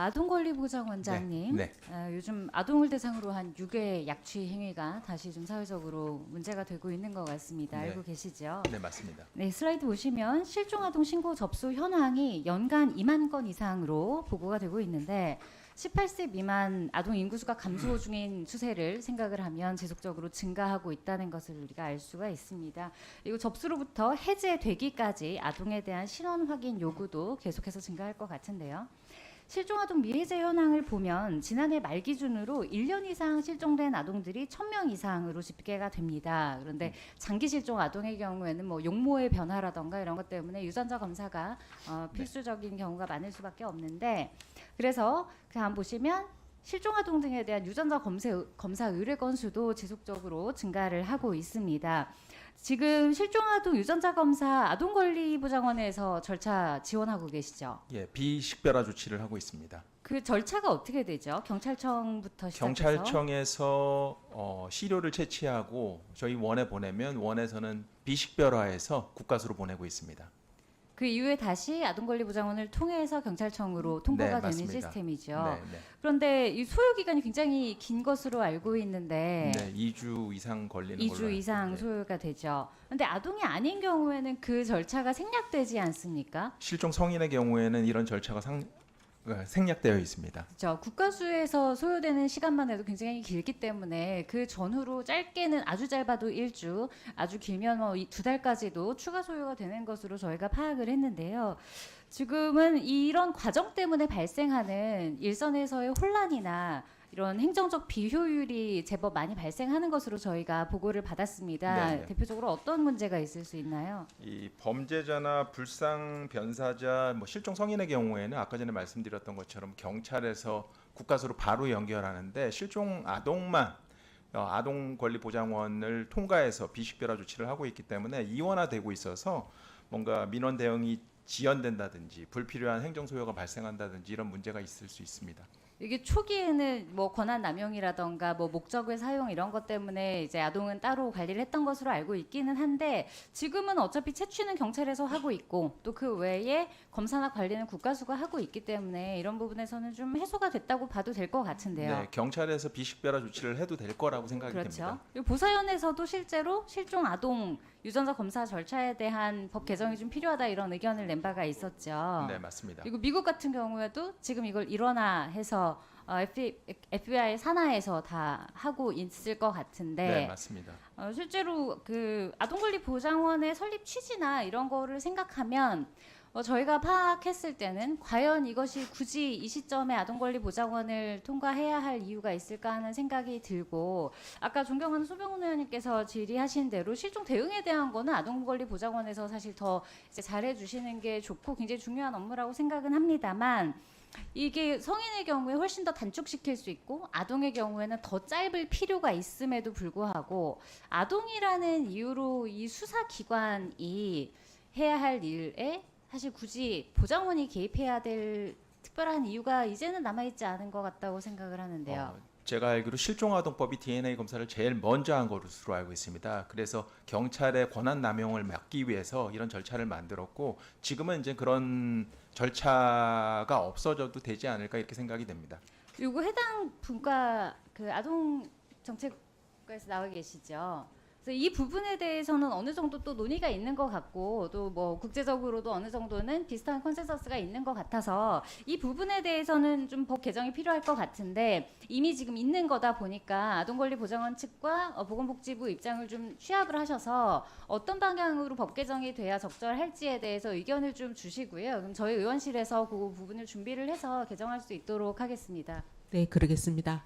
아동권리보장원장님, 네. 요즘 아동을 대상으로 한 유괴 약취 행위가 다시 좀 사회적으로 문제가 되고 있는 것 같습니다. 네. 알고 계시죠? 네, 맞습니다. 네, 슬라이드 보시면 실종 아동 신고 접수 현황이 연간 2만 건 이상으로 보고가 되고 있는데 18세 미만 아동 인구수가 감소 중인 추세를 생각을 하면 지속적으로 증가하고 있다는 것을 우리가 알 수가 있습니다. 그리고 접수로부터 해제되기까지 아동에 대한 신원 확인 요구도 계속해서 증가할 것 같은데요. 실종아동 미해제 현황을 보면 지난해 말 기준으로 1년 이상 실종된 아동들이 1,000명 이상으로 집계가 됩니다. 그런데 장기 실종 아동의 경우에는 뭐 용모의 변화라던가 이런 것 때문에 유전자 검사가 필수적인 경우가 많을 수밖에 없는데, 그래서 다음 보시면 실종아동 등에 대한 유전자 검사 의뢰 건수도 지속적으로 증가를 하고 있습니다. 지금 실종아동 유전자 검사 아동권리보장원에서 절차 지원하고 계시죠? 예, 비식별화 조치를 하고 있습니다. 그 절차가 어떻게 되죠? 경찰청부터 시작해서? 경찰청에서 시료를 채취하고 저희 원에 보내면 원에서는 비식별화해서 국가수로 보내고 있습니다. 그 이후에 다시 아동권리보장원을 통해서 경찰청으로 통보가 되는 맞습니다. 시스템이죠. 네. 그런데 이 소요 기간이 굉장히 긴 것으로 알고 있는데 네, 2주 이상 걸리는 2주 걸로 이상 소요가 되죠. 그런데 아동이 아닌 경우에는 그 절차가 생략되지 않습니까? 실종 성인의 경우에는 이런 절차가 생략되어 있습니다. 그렇죠. 국가수에서 소요되는 시간만 해도 굉장히 길기 때문에 그 전후로 짧게는 아주 짧아도 1주, 아주 길면 뭐 2달까지도 추가 소요가 되는 것으로 저희가 파악을 했는데요. 지금은 이런 과정 때문에 발생하는 일선에서의 혼란이나 이런 행정적 비효율이 제법 많이 발생하는 것으로 저희가 보고를 받았습니다. 네네. 대표적으로 어떤 문제가 있을 수 있나요? 이 범죄자나 불상 변사자, 실종 성인의 경우에는 아까 전에 말씀드렸던 것처럼 경찰에서 국가수로 바로 연결하는데 실종 아동만 아동권리보장원을 통과해서 비식별화 조치를 하고 있기 때문에 이원화되고 있어서 뭔가 민원 대응이 지연된다든지 불필요한 행정 소요가 발생한다든지 이런 문제가 있을 수 있습니다. 이게 초기에는 뭐 권한 남용이라던가 뭐 목적의 사용 이런 것 때문에 이제 아동은 따로 관리를 했던 것으로 알고 있기는 한데, 지금은 어차피 채취는 경찰에서 하고 있고 또 그 외에 검사나 관리는 국가수가 하고 있기 때문에 이런 부분에서는 좀 해소가 됐다고 봐도 될 것 같은데요. 네, 경찰에서 비식별화 조치를 해도 될 거라고 생각이 그렇죠. 됩니다. 그리고 보사연에서도 실제로 실종 아동 유전자 검사 절차에 대한 법 개정이 좀 필요하다 이런 의견을 낸 바가 있었죠. 네, 맞습니다. 그리고 미국 같은 경우에도 지금 이걸 일원화해서 FBI 산하에서 다 하고 있을 것 같은데, 네, 맞습니다. 실제로 그 아동권리보장원의 설립 취지나 이런 거를 생각하면 저희가 파악했을 때는 과연 이것이 굳이 이 시점에 아동권리보장원을 통과해야 할 이유가 있을까 하는 생각이 들고, 아까 존경하는 소병훈 의원님께서 질의하신 대로 실종 대응에 대한 거는 아동권리보장원에서 사실 더 이제 잘해주시는 게 좋고 굉장히 중요한 업무라고 생각은 합니다만, 이게 성인의 경우에 훨씬 더 단축시킬 수 있고 아동의 경우에는 더 짧을 필요가 있음에도 불구하고 아동이라는 이유로 이 수사기관이 해야 할 일에 사실 굳이 보장원이 개입해야 될 특별한 이유가 이제는 남아있지 않은 것 같다고 생각을 하는데요. 제가 알기로 실종아동법이 DNA 검사를 제일 먼저 한 것으로 알고 있습니다. 그래서 경찰의 권한 남용을 막기 위해서 이런 절차를 만들었고 지금은 이제 그런 절차가 없어져도 되지 않을까 이렇게 생각이 됩니다. 그리고 해당 분과 그 아동정책과에서 나와 계시죠. 그래서 이 부분에 대해서는 어느 정도 또 논의가 있는 것 같고 또 뭐 국제적으로도 어느 정도는 비슷한 컨센서스가 있는 것 같아서 이 부분에 대해서는 좀 법 개정이 필요할 것 같은데, 이미 지금 있는 거다 보니까 아동권리보장원 측과 보건복지부 입장을 좀 취합을 하셔서 어떤 방향으로 법 개정이 돼야 적절할지에 대해서 의견을 좀 주시고요. 그럼 저희 의원실에서 그 부분을 준비를 해서 개정할 수 있도록 하겠습니다. 네, 그러겠습니다.